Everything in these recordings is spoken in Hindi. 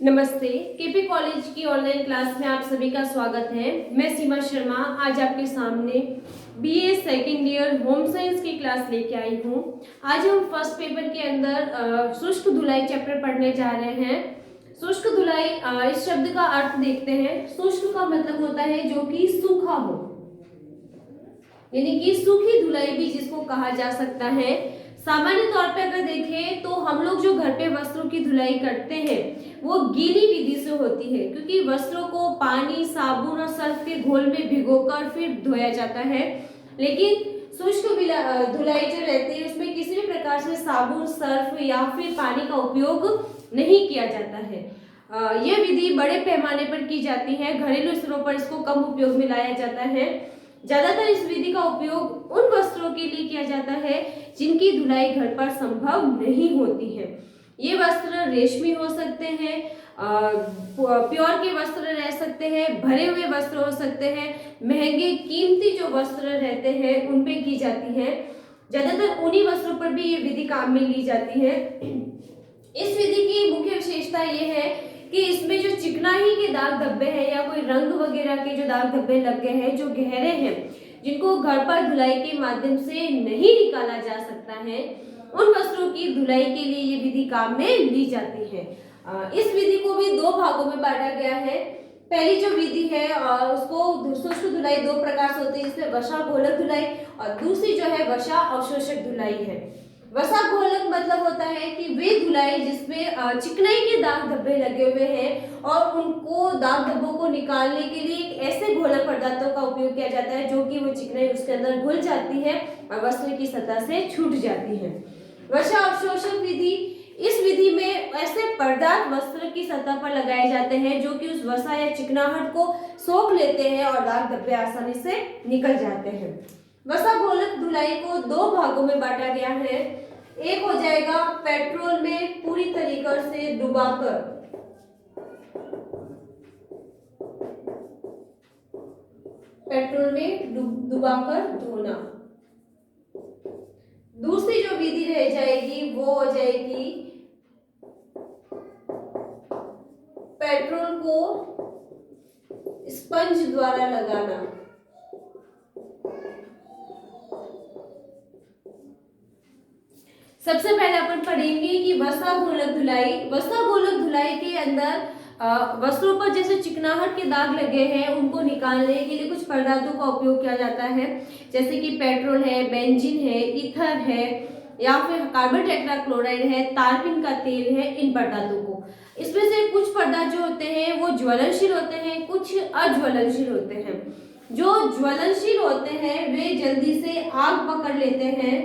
नमस्ते। केपी कॉलेज की ऑनलाइन क्लास में आप सभी का स्वागत है। मैं सीमा शर्मा आज आपके सामने BA second year home science की क्लास लेके आई हूँ। आज हम फर्स्ट पेपर के अंदर शुष्क धुलाई चैप्टर पढ़ने जा रहे हैं। शुष्क धुलाई, इस शब्द का अर्थ देखते हैं। शुष्क का मतलब होता है जो कि सूखा हो, यानी कि सूखी धुलाई भी जिसको कहा जा सकता है। सामान्य तौर पे अगर देखें तो हम लोग जो घर पे वस्त्रों की धुलाई करते हैं वो गीली विधि से होती है, क्योंकि वस्त्रों को पानी, साबुन और सर्फ के घोल में भिगोकर फिर धोया जाता है। लेकिन शुष्क धुलाई जो रहती है उसमें किसी भी प्रकार से साबुन, सर्फ या फिर पानी का उपयोग नहीं किया जाता है। यह विधि बड़े पैमाने पर की जाती है। घरेलू स्तरों पर इसको कम उपयोग में लाया जाता है। ज्यादातर इस विधि का उपयोग उन वस्त्रों के लिए किया जाता है जिनकी धुलाई घर पर संभव नहीं होती है। ये वस्त्र रेशमी हो सकते हैं, प्योर के वस्त्र रह सकते हैं, भरे हुए वस्त्र हो सकते हैं, महंगे कीमती जो वस्त्र रहते हैं उन पे की जाती है। ज्यादातर ऊनी वस्त्रों पर भी ये विधि काम में ली जाती है। इस विधि की मुख्य विशेषता ये है कि इसमें जो चिकनाई के दाग धब्बे हैं या कोई रंग वगैरह के जो दाग धब्बे लग गए हैं, जो गहरे हैं, जिनको घर पर धुलाई के माध्यम से नहीं निकाला जा सकता है, उन वस्त्रों की धुलाई के लिए ये विधि काम में ली जाती है। इस विधि को भी दो भागों में बांटा गया है। पहली जो विधि है उसको शुष्क धुलाई दो प्रकार से होती है, जिसमें वसा घोलक धुलाई, और दूसरी जो है वसा अवशोषक धुलाई है। वसा घोलक मतलब होता है कि वे धुलाई जिसमें चिकनाई के दाग धब्बे लगे हुए हैं और उनको दाग धब्बों को निकालने के लिए एक ऐसे घोलक पदार्थों का उपयोग किया जाता है जो कि वो चिकनाई उसके अंदर घुल जाती है और वस्त्र की सतह से छूट जाती है। वसा अवशोषक विधि, इस विधि में ऐसे पदार्थ वस्त्र की सतह पर लगाए जाते हैं जो कि उस वसा या चिकनाहट को सोख लेते हैं और दाग धब्बे आसानी से निकल जाते हैं। वसा घोलक धुलाई को दो भागों में बांटा गया है। एक हो जाएगा पेट्रोल में पूरी तरीके से डुबाकर, पेट्रोल में डुबाकर धोना। दूसरी जो विधि रह जाएगी वो हो जाएगी पेट्रोल को स्पंज द्वारा लगाना। सबसे पहले अपन पढ़ेंगे कि वसा घोलक धुलाई। वसा घोलक धुलाई के अंदर वस्त्रों पर जैसे चिकनाहट के दाग लगे हैं उनको निकालने के लिए कुछ पदार्थों का उपयोग किया जाता है, जैसे कि पेट्रोल है, बेंजीन है, ईथर है, या फिर कार्बन टेट्राक्लोराइड है, तारपीन का तेल है। इन पदार्थों को, इसमें से कुछ पदार्थ जो होते हैं वो ज्वलनशील होते हैं, कुछ अज्वलनशील होते हैं। जो ज्वलनशील होते हैं वे जल्दी से आग पकड़ लेते हैं,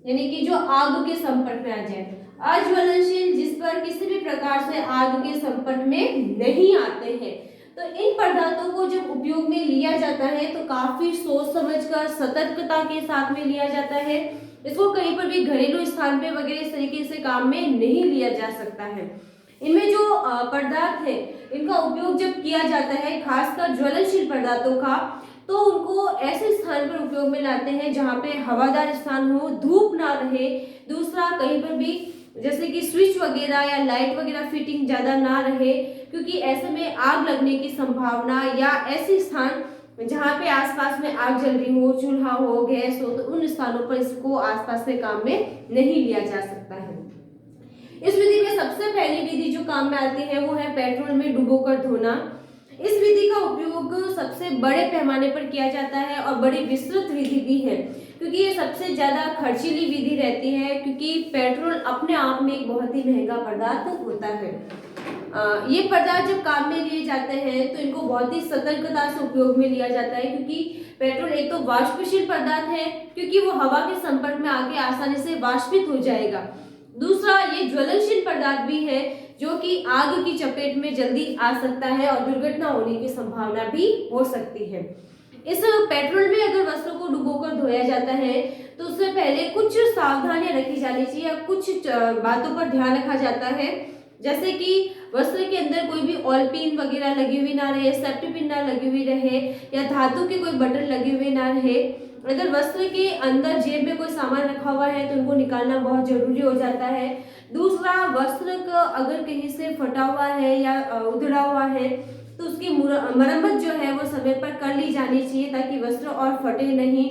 यानी कि जो आग के संपर्क में आ जाए। अज्वलनशील जिस पर किसी भी प्रकार से आग के संपर्क में नहीं आते हैं। तो इन पदार्थों को जब उपयोग में लिया जाता है तो काफी सोच समझकर, सतर्कता के साथ में लिया जाता है। इसको कहीं पर भी घरेलू स्थान पे वगैरह इस तरीके से काम में नहीं लिया जा सकता है। इनमें जो पदार्थ है इनका उपयोग जब किया जाता है, खासकर ज्वलनशील पदार्थों का, तो उनको ऐसे स्थान पर उपयोग में लाते हैं जहाँ पे हवादार स्थान हो, धूप ना रहे। दूसरा, कहीं पर भी जैसे कि स्विच वगैरह या लाइट वगैरह फिटिंग ज्यादा ना रहे, क्योंकि ऐसे में आग लगने की संभावना, या ऐसे स्थान जहाँ पे आसपास में आग जल रही हो, चूल्हा हो, गैस हो, तो उन स्थानों पर इसको आसपास में काम में नहीं लिया जा सकता है। इस विधि में सबसे पहली विधि जो काम में आती है वो है पेट्रोल में डुबोकर धोना। इस विधि का उपयोग सबसे बड़े पैमाने पर किया जाता है और बड़ी विस्तृत विधि भी है, क्योंकि ये सबसे ज्यादा खर्चीली विधि रहती है, क्योंकि पेट्रोल अपने आप में एक बहुत ही महंगा पदार्थ होता है। ये पदार्थ जब काम में लिए जाते हैं तो इनको बहुत ही सतर्कता से उपयोग में लिया जाता है, क्योंकि पेट्रोल एक तो वाष्पशील पदार्थ है, क्योंकि वो हवा के संपर्क में आके आसानी से वाष्पित हो जाएगा। दूसरा, ये ज्वलनशील पदार्थ भी है जो कि आग की चपेट में जल्दी आ सकता है और दुर्घटना होने की संभावना भी हो सकती है। इस पेट्रोल में अगर वस्त्रों को डुबोकर धोया जाता है तो उससे पहले कुछ सावधानियां रखी जानी चाहिए या कुछ बातों पर ध्यान रखा जाता है, जैसे कि वस्त्र के अंदर कोई भी ऑयल पिन वगैरह लगी हुई ना रहे, सेफ्टी पिन ना लगी हुई रहे, या धातु के कोई बटन लगे हुए ना रहे। अगर वस्त्र के अंदर जेब में कोई सामान रखा हुआ है तो उनको निकालना बहुत जरूरी हो जाता है। दूसरा, वस्त्र का अगर कहीं से फटा हुआ है या उधड़ा हुआ है तो उसकी मरम्मत जो है वो समय पर कर ली जानी चाहिए ताकि वस्त्र और फटे नहीं।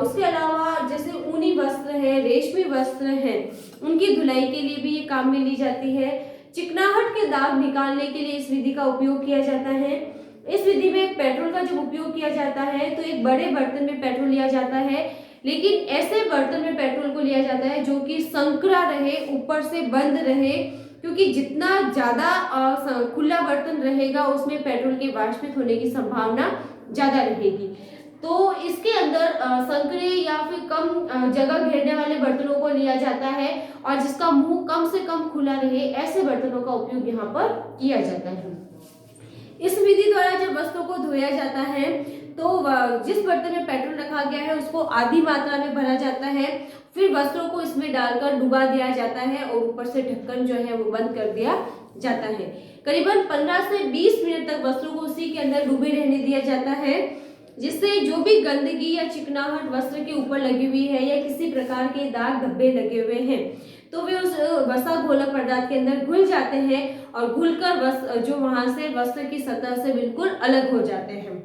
उसके अलावा जैसे ऊनी वस्त्र है, रेशमी वस्त्र है, उनकी धुलाई के लिए भी ये काम में ली जाती है। चिकनाहट के दाग निकालने के लिए इस विधि का उपयोग किया जाता है। इस विधि में पेट्रोल का जब उपयोग किया जाता है तो एक बड़े बर्तन में पेट्रोल लिया जाता है, लेकिन ऐसे बर्तन में पेट्रोल को लिया जाता है जो कि संकरा रहे, ऊपर से बंद रहे, क्योंकि जितना ज्यादा खुला बर्तन रहेगा उसमें पेट्रोल के वाष्पित होने की संभावना ज्यादा रहेगी। तो इसके अंदर संकरे या फिर कम जगह घेरने वाले बर्तनों को लिया जाता है और जिसका मुंह कम से कम खुला रहे, ऐसे बर्तनों का उपयोग यहाँ पर किया जाता है। इस विधि द्वारा जब वस्त्रों को धोया जाता है तो जिस बर्तन में पेट्रोल रखा गया है उसको आधी मात्रा में भरा जाता है, फिर वस्त्रों को इसमें डालकर डुबा दिया जाता है और ऊपर से ढक्कन जो है वो बंद कर दिया जाता है। करीबन 15 से 20 मिनट तक वस्त्रों को उसी के अंदर डूबे रहने दिया जाता है, जिससे जो भी गंदगी या चिकनाहट वस्त्र के ऊपर लगी हुई है या किसी प्रकार के दाग धब्बे लगे हुए हैं तो वे उस वसा घोलक पदार्थ के अंदर घुल जाते हैं और घुलकर जो वहां से वस्त्र की सतह से बिल्कुल अलग हो जाते हैं।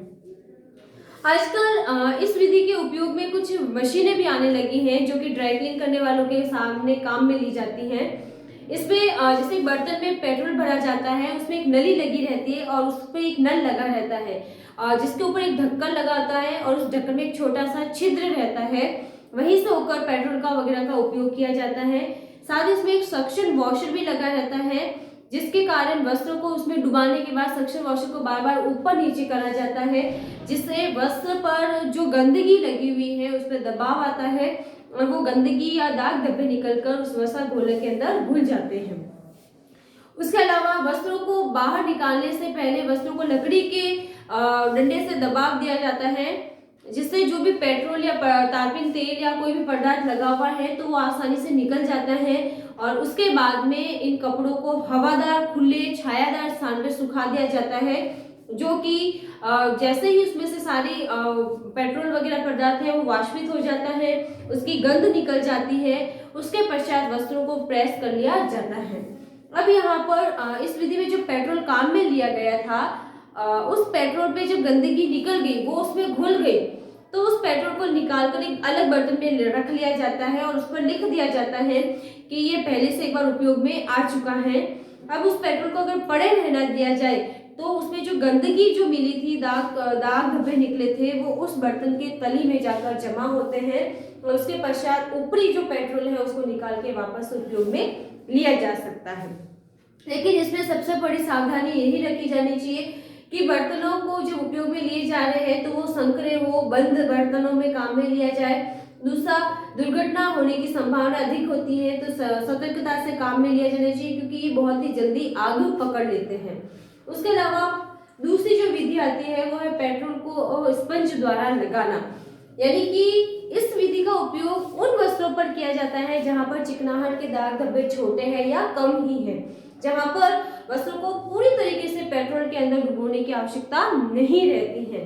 आजकल इस विधि के उपयोग में कुछ मशीनें भी आने लगी हैं जो कि ड्राई क्लीन करने वालों के सामने काम में ली जाती हैं। इसमें जैसे बर्तन में पेट्रोल भरा जाता है, उसमें एक नली लगी रहती है और उस पर एक नल लगा रहता है जिसके ऊपर एक ढक्कन लगा होता है और उस ढक्कन में एक छोटा सा छिद्र रहता है, वहीं से होकर पेट्रोल का वगैरह का उपयोग किया जाता है। साथ ही इसमें एक सक्शन वॉशर भी लगा रहता है जिसके कारण वस्त्रों को उसमें डुबाने के बाद सक्शन वॉशर को बार बार ऊपर नीचे करा जाता है, जिससे वस्त्र पर जो गंदगी लगी हुई है उस पर दबाव आता है और वो गंदगी या दाग धब्बे निकलकर उस वसा घोलक के अंदर घुल जाते हैं। उसके अलावा वस्त्रों को बाहर निकालने से पहले वस्त्रों को लकड़ी के डंडे से दबाव दिया जाता है, जिससे जो भी पेट्रोल या तारपीन तेल या कोई भी पदार्थ लगा हुआ है तो वो आसानी से निकल जाता है और उसके बाद में इन कपड़ों को हवादार, खुले, छायादार स्थान पर सुखा दिया जाता है, जो कि जैसे ही उसमें से सारी पेट्रोल वगैरह पदार्थ है वो वाष्पित हो जाता है, उसकी गंध निकल जाती है, उसके पश्चात वस्त्रों को प्रेस कर लिया जाता है। अब यहाँ पर इस विधि में जो पेट्रोल काम में लिया गया था उस पेट्रोल पे जब गंदगी निकल गई, वो उसमें घुल गई, तो उस पेट्रोल को निकालकर एक अलग बर्तन में रख लिया जाता है और उस पर लिख दिया जाता है कि ये पहले से एक बार उपयोग में आ चुका है। अब उस पेट्रोल को अगर पड़े रहना दिया जाए तो उसमें जो गंदगी जो मिली थी, दाग धब्बे निकले थे, वो उस बर्तन के तली में जाकर जमा होते हैं और उसके पश्चात ऊपरी जो पेट्रोल है उसको निकाल के वापस उपयोग में लिया जा सकता है। लेकिन इसमें सबसे बड़ी सावधानी यही रखी जानी चाहिए कि बर्तनों को जो उपयोग में लिए जा रहे हैं तो वो संकरे हो, बंद बर्तनों में काम में लिया जाए। दूसरा, दुर्घटना होने की संभावना अधिक होती है तो सतर्कता से काम में लिया जाना चाहिए क्योंकि ये बहुत ही जल्दी आग पकड़ लेते हैं। उसके अलावा दूसरी जो विधि आती है वो है पेट्रोल को स्पंज द्वारा लगाना, यानी कि इस विधि का उपयोग उन वस्त्रों पर किया जाता है जहां पर चिकनाहट के दाग धब्बे छोटे हैं या कम ही है, जहां पर वस्त्रों को पूरी तरीके से पेट्रोल के अंदर डुबोने की आवश्यकता नहीं रहती है।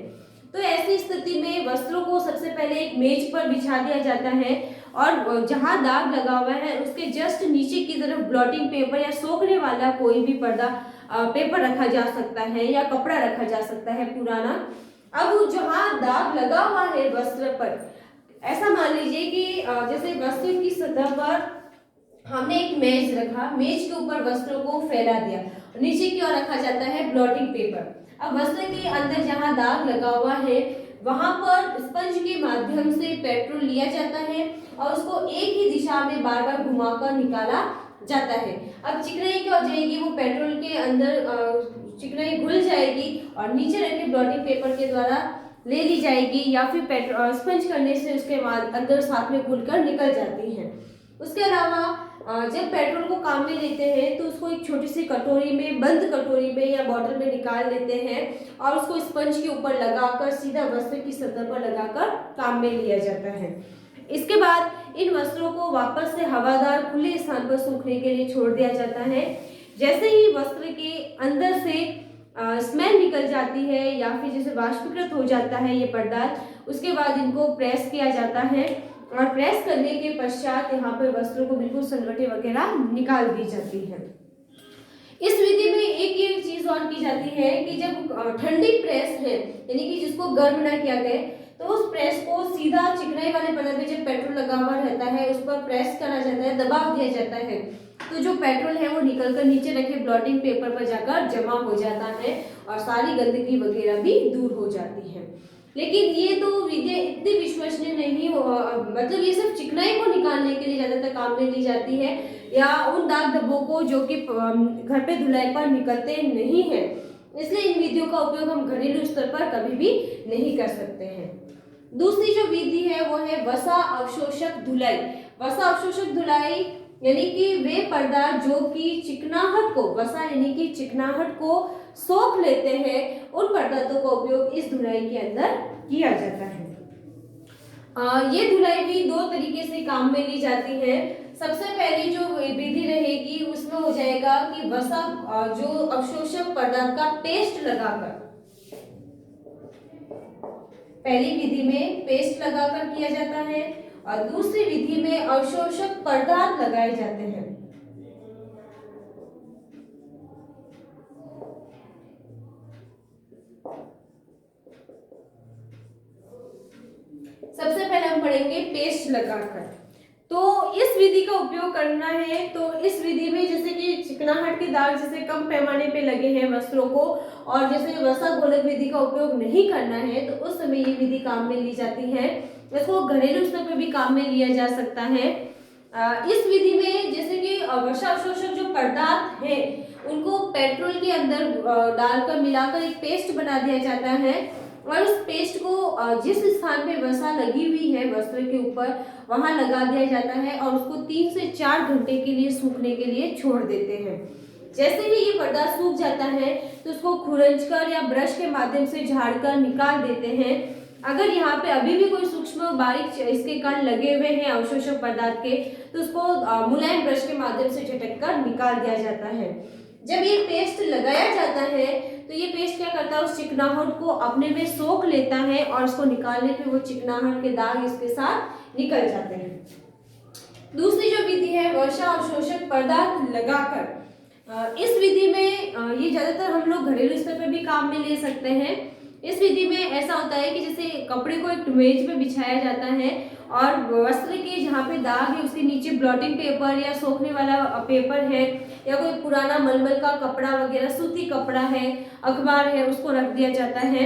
तो ऐसी स्थिति में वस्त्रों को सबसे पहले एक मेज पर बिछा दिया जाता है और जहां दाग लगा हुआ है उसके जस्ट नीचे की तरफ ब्लॉटिंग पेपर या सोखने वाला कोई भी पर्दा पेपर रखा जा सकता है या कपड़ा रखा जा सकता है पुराना। अब जहां दाग लगा हुआ है वस्त्र पर, ऐसा मान लीजिए कि जैसे वस्त्र की सतह पर हमने एक मेज रखा, मेज के ऊपर वस्त्रों को फैला दिया, नीचे की ओर रखा जाता है ब्लॉटिंग पेपर। अब वस्त्र के अंदर जहां दाग लगा हुआ है वहां पर स्पंज के माध्यम से पेट्रोल लिया जाता है और उसको एक ही दिशा में बार बार घुमाकर निकाला जाता है। अब चिकनाई क्या हो जाएगी, वो पेट्रोल के अंदर चिकनाई घुल जाएगी और नीचे रखे ब्लॉटिंग पेपर के द्वारा ले ली जाएगी या फिर स्पंज करने से उसके बाद अंदर साथ में घुलकर निकल जाती है। उसके अलावा जब पेट्रोल को काम में लेते हैं तो उसको एक छोटी सी कटोरी में, बंद कटोरी में या बॉटल में निकाल लेते हैं और उसको स्पंज के ऊपर लगाकर सीधा वस्त्र की सतह पर लगाकर काम में लिया जाता है। इसके बाद इन वस्त्रों को वापस से हवादार खुले स्थान पर सूखने के लिए छोड़ दिया जाता है। जैसे ही वस्त्र के अंदर से स्मेल निकल जाती है या फिर जैसे वाष्पीकृत हो जाता है ये पदार्थ, उसके बाद इनको प्रेस किया जाता है और प्रेस करने के पश्चात यहाँ पर वस्त्रों को बिल्कुल सलवटें वगैरह निकाल दी जाती है। इस विधि में एक ये चीज और की जाती है कि जब ठंडी प्रेस है यानी कि जिसको गर्म ना किया गया, तो उस प्रेस को सीधा चिकनाई वाले पदार्थ में जब पेट्रोल लगा हुआ रहता है उस पर प्रेस करा जाता है, दबाव दिया जाता है, तो जो पेट्रोल है वो निकलकर नीचे रखे ब्लॉटिंग पेपर पर जाकर जमा हो जाता है और सारी गंदगी वगैरह भी दूर हो जाती है। लेकिन ये तो विधि इतनी विश्वसनीय नहीं हो, मतलब ये सिर्फ चिकनाई को निकालने के लिए ज्यादातर काम में ली जाती है या उन दाग धब्बों को जो कि घर पे धुलाई पर निकलते नहीं है, इसलिए इन विधियों का उपयोग हम घरेलू स्तर पर कभी भी नहीं कर सकते हैं। दूसरी जो विधि है वो है वसा अवशोषक धुलाई। वसा अवशोषक धुलाई यानी कि वे पदार्थ जो कि चिकनाहट को, वसा यानी कि चिकनाहट को सोख लेते हैं, उन पदार्थों का उपयोग इस धुलाई के अंदर किया जाता है। ये धुलाई भी दो तरीके से काम में ली जाती है। सबसे पहली जो विधि रहेगी उसमें हो जाएगा कि वसा जो अवशोषक पदार्थ का पेस्ट लगाकर, पहली विधि में पेस्ट लगाकर किया जाता है और दूसरी विधि में अवशोषक पदार्थ लगाए जाते हैं। सबसे पहले हम पढ़ेंगे पेस्ट लगाकर। तो इस विधि का उपयोग करना है तो इस विधि में जैसे कि चिकनाहट के दाग जैसे कम पैमाने पे लगे हैं वस्त्रों को और जैसे वसा घोलक विधि का उपयोग नहीं करना है तो उस समय ये विधि काम में ली जाती है। इसको घरेलू स्तर पर भी काम में लिया जा सकता है। इस विधि में जैसे कि वसा अवशोषक जो पदार्थ है उनको पेट्रोल के अंदर डालकर मिलाकर एक पेस्ट बना दिया जाता है और उस पेस्ट को जिस स्थान पे वसा लगी हुई है वस्त्र के ऊपर वहां लगा दिया जाता है और उसको 3 से 4 घंटे के लिए सूखने के लिए छोड़ देते हैं। जैसे ही ये पदार्थ सूख जाता है तो उसको खुरंचकर या ब्रश के माध्यम से झाड़कर निकाल देते हैं। अगर यहाँ पे अभी भी कोई सूक्ष्म बारीक इसके कण लगे हुए हैं अवशोषक पदार्थ के तो उसको मुलायम ब्रश के माध्यम से झटक कर निकाल दिया जाता है। जब ये पेस्ट लगाया जाता है तो ये पेस्ट क्या करता है, उस चिकनाहट को अपने में सोख लेता है और उसको निकालने पे वो चिकनाहट के दाग इसके साथ निकल जाते हैं। दूसरी जो विधि है वसा अवशोषक पदार्थ लगाकर, इस विधि में ये ज्यादातर हम लोग घरेलू स्तर पर भी काम में ले सकते हैं। इस विधि में ऐसा होता है कि जैसे कपड़े को एक मेज पे बिछाया जाता है और वस्त्र के जहाँ पे दाग है उसके नीचे ब्लॉटिंग पेपर या सोखने वाला पेपर है या कोई पुराना मलमल का कपड़ा वगैरह, सूती कपड़ा है, अखबार है, उसको रख दिया जाता है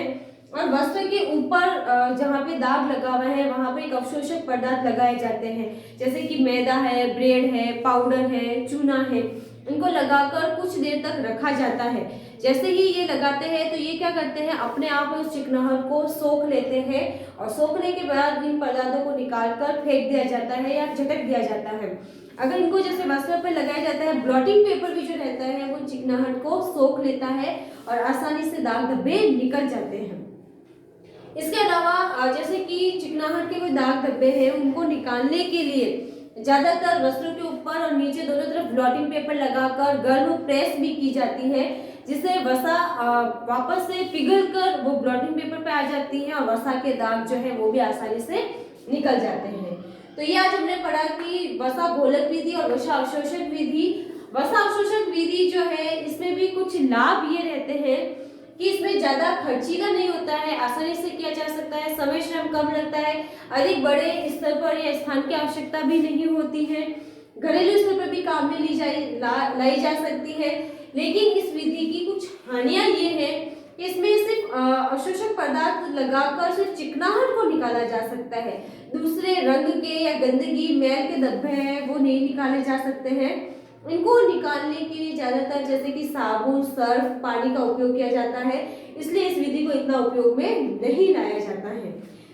और वस्त्र के ऊपर जहाँ पे दाग लगा हुआ है वहां पे एक अवशोषक पदार्थ लगाए जाते हैं जैसे कि मैदा है, ब्रेड है, पाउडर है, चूना है, इनको लगाकर कुछ देर तक रखा जाता है। जैसे ही ये लगाते हैं तो ये क्या करते हैं, अपने आप उस चिकनाहट को सोख लेते हैं और सोखने के बाद इन पदार्थों को निकालकर फेंक दिया जाता है या झटक दिया जाता है। अगर इनको जैसे वस्त्र पर लगाया जाता है, ब्लॉटिंग पेपर भी जो रहता है वो चिकनाहट को सोख लेता है और आसानी से दाग धब्बे निकल जाते हैं। इसके अलावा जैसे कि चिकनाहट के कोई दाग धब्बे हैं उनको निकालने के लिए ज्यादातर वस्त्रों के ऊपर और नीचे दोनों तरफ ब्लॉटिंग पेपर लगाकर गर्म प्रेस भी की जाती है जिससे वसा वापस से पिघलकर वो ब्लॉटिंग पेपर पे आ जाती है और वसा के दाग जो है वो भी आसानी से निकल जाते हैं। तो ये आज हमने पढ़ा कि वसा घोलक विधि और वसा अवशोषक विधि। वसा अवशोषक विधि जो है इसमें भी कुछ लाभ ये रहते हैं कि इसमें ज्यादा खर्चीला नहीं होता है, आसानी से किया जा सकता है, समय श्रम कम लगता है, अधिक बड़े स्तर पर या स्थान की आवश्यकता भी नहीं होती है, घरेलू स्तर पर भी काम में लाई जा सकती है। लेकिन इस विधि की कुछ हानियां ये है कि इसमें सिर्फ अवशोषक पदार्थ लगाकर सिर्फ चिकनाहट को निकाला जा सकता है, दूसरे रंग के या गंदगी मैल के धब्बे हैं वो नहीं निकाले जा सकते हैं। इनको निकालने के लिए ज्यादातर जैसे कि साबुन, सर्फ, पानी का उपयोग किया जाता है, इसलिए इस विधि को इतना उपयोग में नहीं लाया जाता है।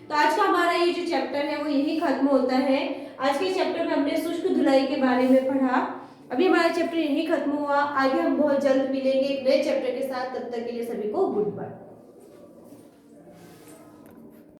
तो आज का हमारा ये जो चैप्टर है वो यही खत्म होता है। आज के चैप्टर में हमने शुष्क धुलाई के बारे में पढ़ा। अभी हमारा चैप्टर यही खत्म हुआ, आगे हम बहुत जल्द मिलेंगे एक नए चैप्टर के साथ। तब तक के लिए सभी को गुड बाय।